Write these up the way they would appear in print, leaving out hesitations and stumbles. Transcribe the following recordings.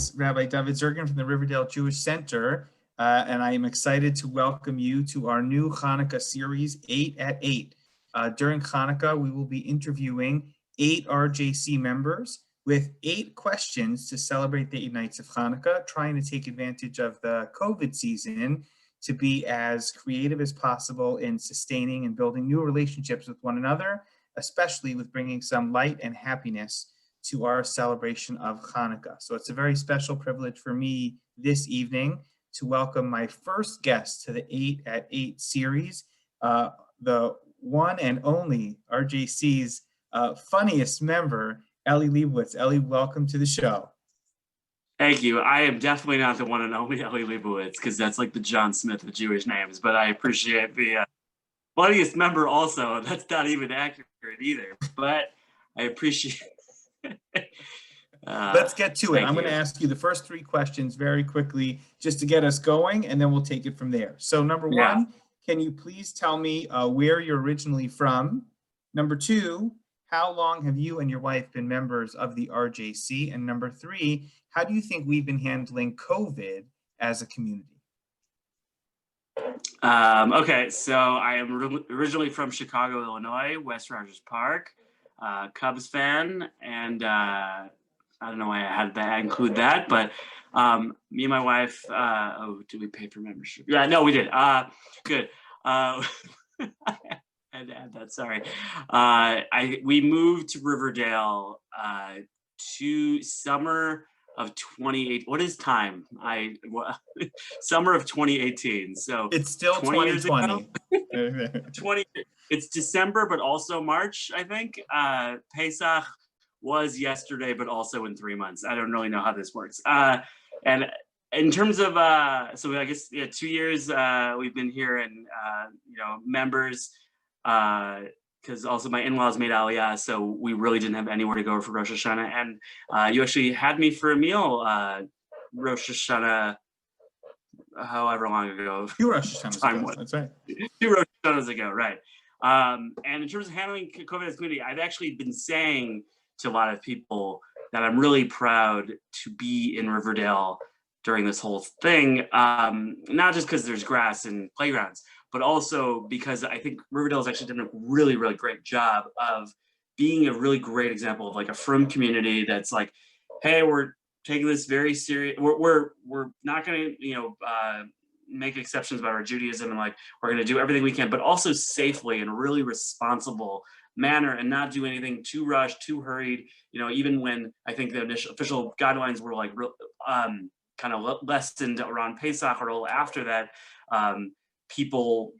is Rabbi Dovid Zirkind from the Riverdale Jewish Center, and I am excited to welcome you to our new Hanukkah series, 8 at 8. During Hanukkah, we will be interviewing 8 RJC members with 8 questions to celebrate the 8 nights of Hanukkah, trying to take advantage of the COVID season to be as creative as possible in sustaining and building new relationships with one another, especially with bringing some light and happiness to our celebration of Hanukkah. So it's a very special privilege for me this evening to welcome my first guest to the 8 at 8 series, the one and only RJC's funniest member, Eli Lebowicz. Eli, welcome to the show. Thank you. I am definitely not the one and only Eli Lebowicz, because that's like the John Smith of Jewish names, but I appreciate the funniest member also. That's not even accurate either, but I appreciate Let's get to it. I'm going to ask you the first 3 questions very quickly just to get us going, and then we'll take it from there. So number 1, can you please tell me where you're originally from? Number 2, how long have you and your wife been members of the RJC? And number 3, how do you think we've been handling COVID as a community? Okay, so I am originally from Chicago, Illinois, West Rogers Park, Cubs fan, and I don't know why I had to include that, but me and my wife, did we pay for membership? Yeah, no, we did. Good. I had to add that, sorry. We moved to Riverdale to summer of 2018. What is time? Summer of 2018. So it's still 2020. 20. It's December, but also March, I think. Pesach was yesterday, but also in 3 months. I don't really know how this works. And in terms of, so I guess 2 years we've been here, and members. Because also my in-laws made Aliyah, so we really didn't have anywhere to go for Rosh Hashanah. And you actually had me for a meal Rosh Hashanah, however long ago. 2 Rosh Hashanahs ago, that's right. 2 Rosh Hashanahs ago, right. And in terms of handling COVID as a community, I've actually been saying to a lot of people that I'm really proud to be in Riverdale during this whole thing, not just because there's grass and playgrounds, but also because I think Riverdale has actually done a really, really great job of being a really great example of like a frum community that's like, hey, we're taking this very serious. We're not going to make exceptions about our Judaism, and like we're going to do everything we can, but also safely in a really responsible manner, and not do anything too rushed, too hurried. Even when I think the initial official guidelines were like kind of lessened around Pesach or a little after that. People,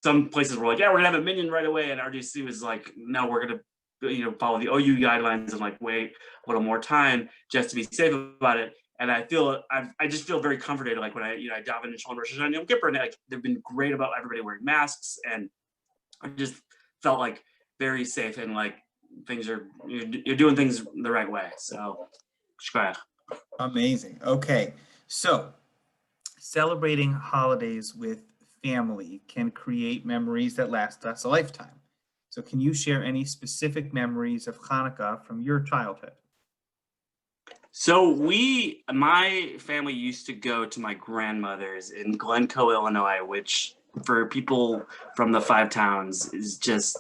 some places were like, yeah, we're gonna have a minyan right away, and RJC was like, no, we're gonna follow the OU guidelines and like wait a little more time just to be safe about it. And I just feel very comforted, like when I daven and Shalom Rosh Hashanah and Yom Kippur, and like they've been great about everybody wearing masks, and I just felt like very safe, and like you're doing things the right way. So shkoyach. Amazing. Okay, so celebrating holidays with family can create memories that last us a lifetime. So can you share any specific memories of Hanukkah from your childhood? So my family used to go to my grandmother's in Glencoe, Illinois, which for people from the 5 towns is just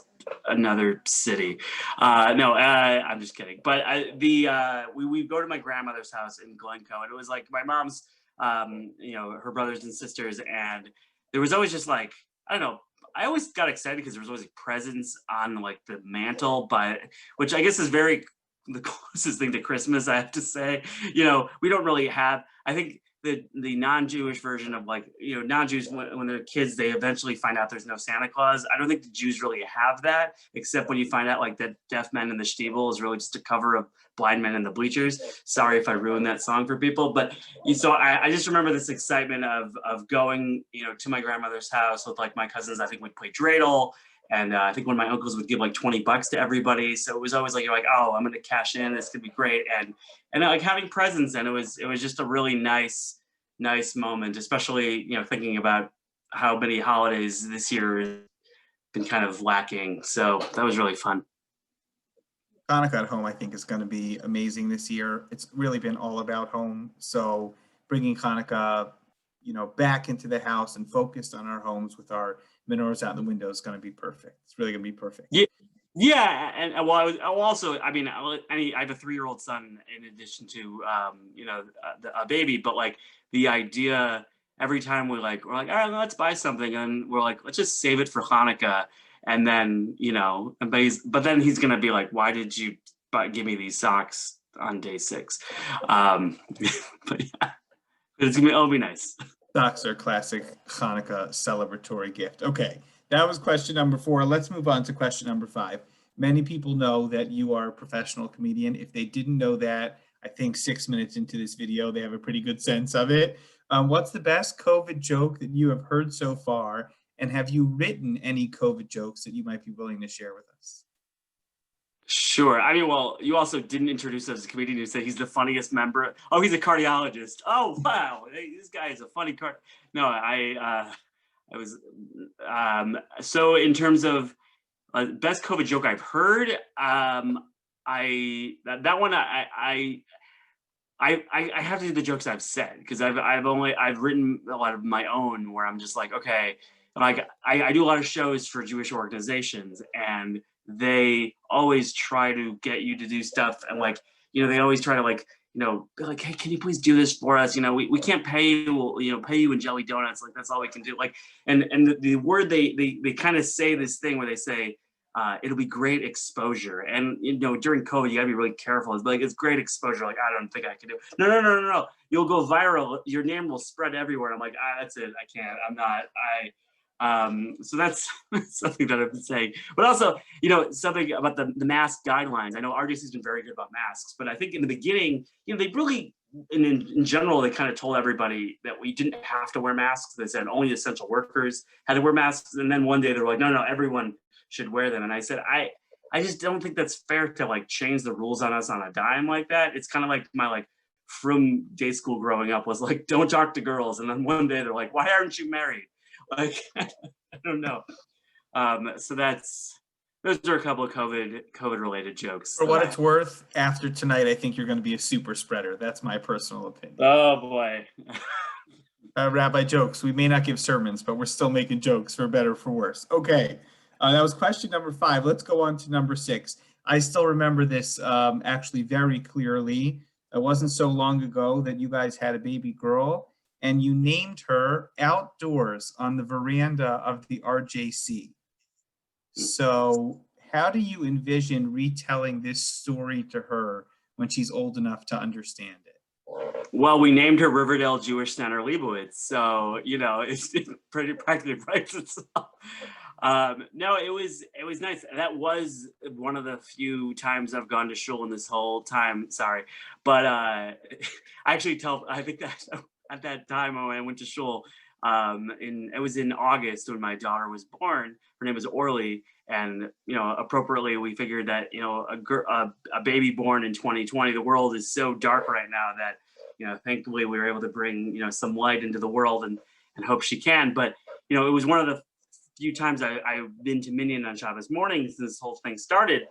another city. No, I'm just kidding. But we go to my grandmother's house in Glencoe, and it was like my mom's, her brothers and sisters, and there was always just like, I don't know, I always got excited because there was always like presents on like the mantle, but which I guess is the closest thing to Christmas, I have to say. We don't really have, I think the non-Jewish version of like, non-Jews when they're kids, they eventually find out there's no Santa Claus. I don't think the Jews really have that, except when you find out like that Deaf Men in the Stiebel is really just a cover of Blind Men in the Bleachers. Sorry if I ruined that song for people, but so I just remember this excitement of going, to my grandmother's house with like my cousins. I think we'd play dreidel. And I think one of my uncles would give like $20 to everybody. So it was always like, you're like, oh, I'm going to cash in. This could be great. And like having presents. And it was just a really nice moment, especially, thinking about how many holidays this year has been kind of lacking. So that was really fun. Hanukkah at home, I think, is going to be amazing this year. It's really been all about home. So bringing Hanukkah, back into the house and focused on our homes with our menorahs out the window is going to be perfect. It's really going to be perfect. Yeah, yeah, and well, I mean, I have a 3-year-old son in addition to a baby, but like the idea every time we're like, all right, let's buy something, and we're like, let's just save it for Hanukkah, and then but then he's gonna be like, why did you give me these socks on day 6? But yeah, it'll be nice. Socks are classic Hanukkah celebratory gift. Okay, that was question number 4. Let's move on to question number 5. Many people know that you are a professional comedian. If they didn't know that, I think 6 minutes into this video, they have a pretty good sense of it. What's the best COVID joke that you have heard so far? And have you written any COVID jokes that you might be willing to share with us? Sure. I mean, well, you also didn't introduce us as a comedian. You said he's the funniest member. Oh, he's a cardiologist. Oh, wow. Hey, this guy is a funny No, I was, so in terms of best COVID joke I've heard, that one, I have to do the jokes I've said, because I've written a lot of my own where I'm just like, okay, like I do a lot of shows for Jewish organizations, and they always try to get you to do stuff, and they always try to be like, hey, can you please do this for us? We can't pay you, pay you in jelly donuts. Like, that's all we can do. Like, and the word they kind of say this thing where they say, it'll be great exposure. And during COVID, you gotta be really careful. It's like, it's great exposure. Like, I don't think I can do it. No. You'll go viral. Your name will spread everywhere. I'm like, that's it. I can't. I'm not. So that's something that I've been saying. But also, something about the mask guidelines. I know RJC's been very good about masks, but I think in the beginning, they really, in general, they kind of told everybody that we didn't have to wear masks. They said only essential workers had to wear masks. And then one day they were like, no, everyone should wear them. And I said, I just don't think that's fair to change the rules on us on a dime like that. It's kind of like my from day school growing up was like, don't talk to girls. And then one day they're like, why aren't you married? Like, I don't know. So those are a couple of COVID related jokes. For what it's worth, after tonight, I think you're going to be a super spreader. That's my personal opinion. Oh boy. Rabbi jokes. We may not give sermons, but we're still making jokes, for better or for worse. Okay. That was question number 5. Let's go on to number 6. I still remember this actually very clearly. It wasn't so long ago that you guys had a baby girl, and you named her outdoors on the veranda of the RJC. So how do you envision retelling this story to her when she's old enough to understand it? Well, we named her Riverdale Jewish Center Lebowicz, so it's pretty practically writes itself. No, it was nice. That was one of the few times I've gone to shul in this whole time. Sorry, but I think that at that time when I went to shul, it was in August when my daughter was born. Her name was Orly, and appropriately we figured that a baby born in 2020, the world is so dark right now that thankfully we were able to bring some light into the world and hope she can. But it was one of the few times I've been to Minyan on Shabbos morning since this whole thing started.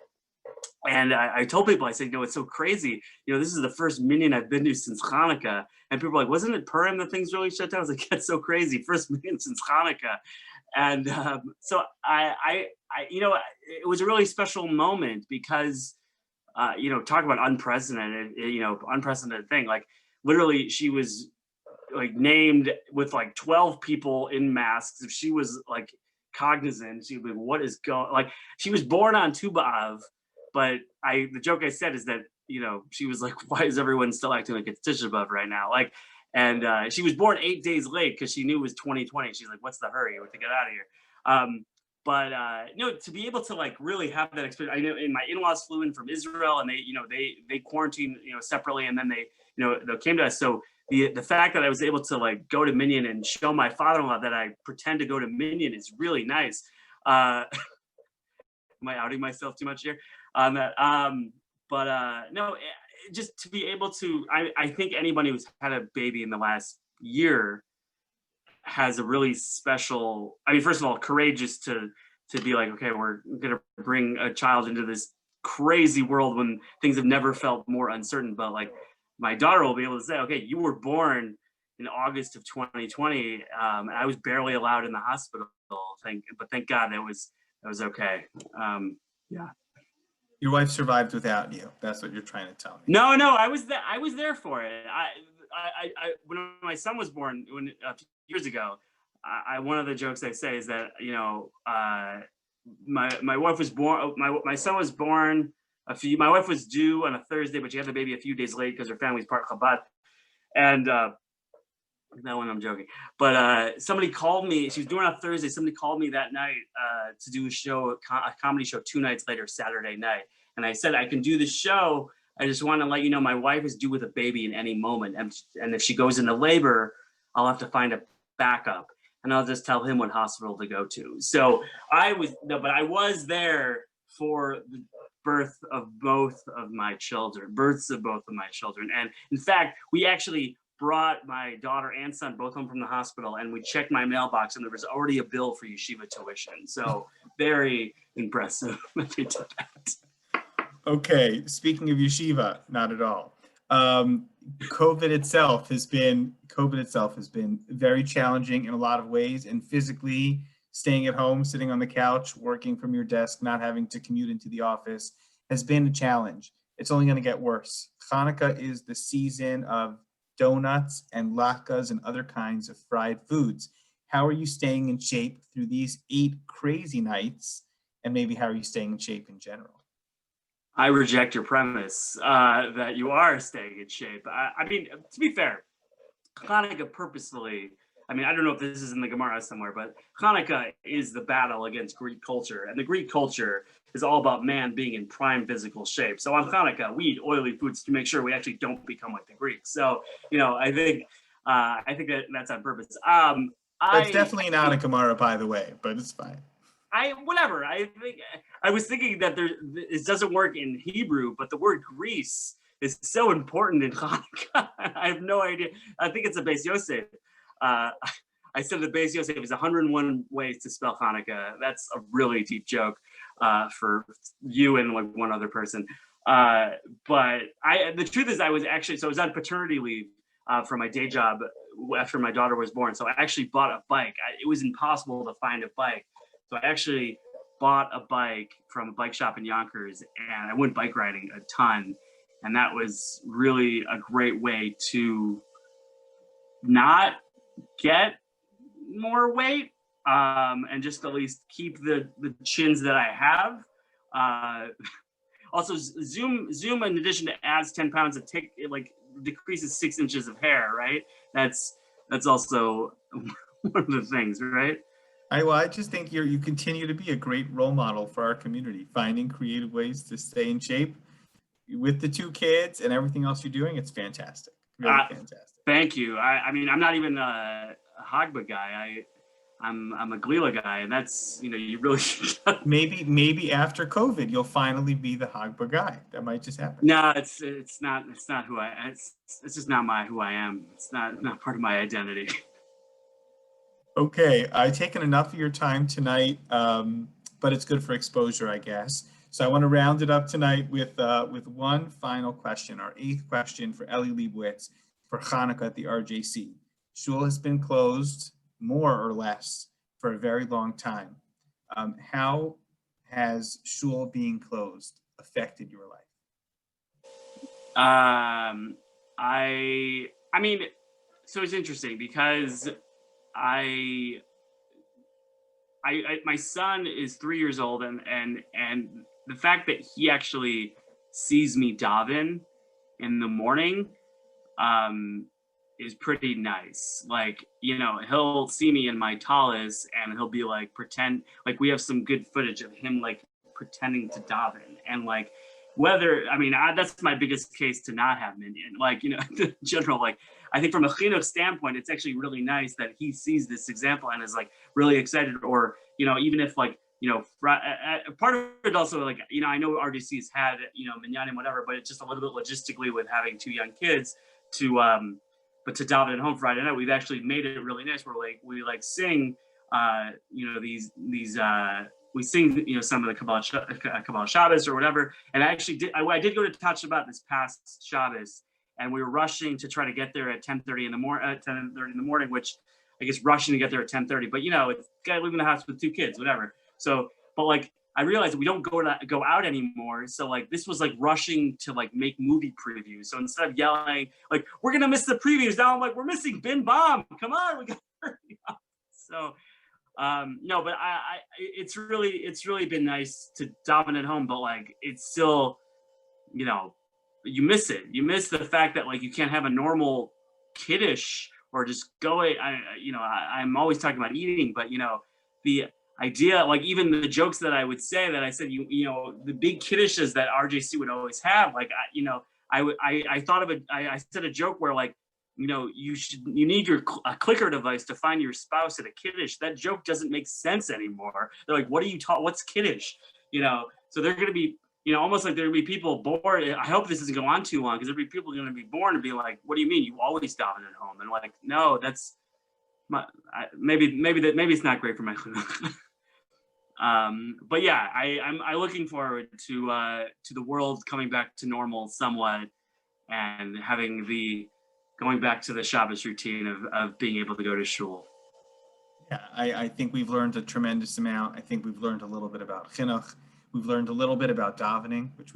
And I told people, I said, it's so crazy. This is the first Minyan I've been to since Hanukkah. And people were like, wasn't it Purim that things really shut down? I was like, that's so crazy. First Minyan since Hanukkah. And so it was a really special moment because, talk about unprecedented, unprecedented thing. Like, literally, she was named with 12 people in masks. If she was cognizant, she'd be, what is going, she was born on Tu B'Av, but the joke I said is that she was like, why is everyone still acting like it's Tisha B'Av right now? And she was born 8 days late because she knew it was 2020. She's like, what's the hurry? We have to get out of here. But to be able to really have that experience, I know my in-laws flew in from Israel, and they quarantined separately, and then they came to us. So the fact that I was able to go to Minyan and show my father-in-law that I pretend to go to Minyan is really nice. Am I outing myself too much here on that? No, just to be able to, I think anybody who's had a baby in the last year has a really special, first of all, courageous to be like, okay, we're going to bring a child into this crazy world when things have never felt more uncertain. But like my daughter will be able to say, okay, you were born in August of 2020, and I was barely allowed in the hospital. But thank God that was okay. Yeah. Your wife survived without you. That's what you're trying to tell me. No, I was there. I was there for it. I when my son was born a few years ago, one of the jokes I say is that my wife was born. My son was born my wife was due on a Thursday, but she had the baby a few days late because her family's part Chabad. And that one I'm joking. But somebody called me. She was doing it on Thursday. Somebody called me that night to do a comedy show 2 nights later, Saturday night. And I said, I can do the show. I just want to let you know my wife is due with a baby in any moment. And if she goes into labor, I'll have to find a backup. And I'll just tell him what hospital to go to. So I was there for the births of both of my children. And in fact, we actually brought my daughter and son both home from the hospital, and we checked my mailbox, and there was already a bill for yeshiva tuition. So very impressive that they did that. Okay, speaking of yeshiva, not at all. COVID itself has been very challenging in a lot of ways, and physically staying at home, sitting on the couch, working from your desk, not having to commute into the office has been a challenge. It's only going to get worse. Hanukkah is the season of donuts and latkes and other kinds of fried foods. How are you staying in shape through these 8 crazy nights? And maybe how are you staying in shape in general? I reject your premise that you are staying in shape. I mean, to be fair, Hanukkah purposefully, I mean, I don't know if this is in the Gemara somewhere, but Hanukkah is the battle against Greek culture. And the Greek culture is all about man being in prime physical shape. So on Hanukkah, we eat oily foods to make sure we actually don't become like the Greeks. So, I think that's on purpose. That's definitely not a Gemara, by the way, but it's fine. I was thinking that it doesn't work in Hebrew, but the word Greece is so important in Hanukkah. I have no idea. I think it's a Beis Yosef. I said the Beis Yosef is 101 ways to spell Hanukkah. That's a really deep joke for you and like one other person. But the truth is I was on paternity leave from my day job after my daughter was born. So I actually bought a bike. It was impossible to find a bike. So I actually bought a bike from a bike shop in Yonkers, and I went bike riding a ton. And that was really a great way to not get more weight and just at least keep the chins that I have. Also, Zoom, in addition to adds 10 pounds, it decreases 6 inches of hair, right? That's also one of the things, right? I just think you continue to be a great role model for our community, finding creative ways to stay in shape with the 2 kids and everything else you're doing. It's fantastic, really fantastic. Thank you. I mean, I'm not even a Hagba guy. I'm a Glila guy, and that's you really maybe after COVID you'll finally be the Hagba guy. That might just happen. No, it's not who it's just not who I am. It's not part of my identity. Okay, I've taken enough of your time tonight, but it's good for exposure, I guess. So I want to round it up tonight with one final question, our 8th question for Eli Lebowicz for Hanukkah at the RJC. Shul has been closed more or less for a very long time. How has Shul being closed affected your life? I mean, so it's interesting because my son is 3 years old, and the fact that he actually sees me daven in the morning is pretty nice. Like, he'll see me in my talis and he'll be like, pretend, like we have some good footage of him like pretending to daven, and like that's my biggest case to not have minyan. Like, in general, like I think from a chinuch standpoint, it's actually really nice that he sees this example and is like really excited, or even if like part of it also, like I know RDC's had minyan and whatever, but it's just a little bit logistically with having 2 young kids but to daven at home Friday night, we've actually made it really nice where we sing these we sing, some of the Kabbalah Shabbos or whatever. And I actually I did go to Touch Shabbat this past Shabbos, and we were rushing to try to get there at 10:30 in the morning, which I guess rushing to get there at 10:30. But it's guy leaving the house with 2 kids, whatever. So, but like I realized that we don't go out anymore. So like this was like rushing to like make movie previews. So instead of yelling like we're gonna miss the previews, now I'm like we're missing Bin Bomb. Come on, we got to hurry up. So. No, but it's really been nice to daven at home, but like it's still, you miss it. You miss the fact that like you can't have a normal kiddush or just go. I'm always talking about eating, but the idea, like even the jokes that I would say that I said, the big kiddushes that RJC would always have, like I thought of it. I said a joke where like. You need a clicker device to find your spouse at a kiddush. That joke doesn't make sense anymore. They're like, what are you talking? What's kiddush? So they're going to be, almost like there will be people born. I hope this doesn't go on too long because there'll be people going to be born and be like, what do you mean? You always daven at home? And like, no, that's maybe it's not great for my but yeah, I'm looking forward to the world coming back to normal somewhat and having going back to the Shabbos routine of being able to go to shul. Yeah, I think we've learned a tremendous amount. I think we've learned a little bit about chinuch. We've learned a little bit about davening, which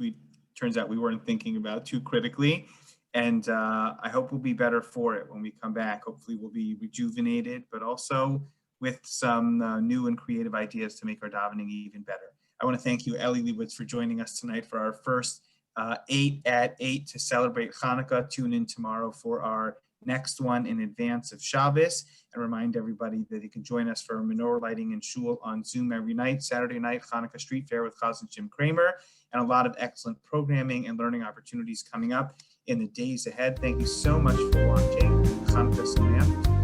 turns out we weren't thinking about too critically. And I hope we'll be better for it when we come back. Hopefully we'll be rejuvenated, but also with some new and creative ideas to make our davening even better. I want to thank you, Eli Lebowicz, for joining us tonight for our first 8 at 8 to celebrate Hanukkah. Tune in tomorrow for our next one in advance of Shabbos, and remind everybody that you can join us for menorah lighting and shul on Zoom every night. Saturday night, Hanukkah Street Fair with Chazan Jim Kramer, and a lot of excellent programming and learning opportunities coming up in the days ahead. Thank you so much for watching. Hanukkah Sameach.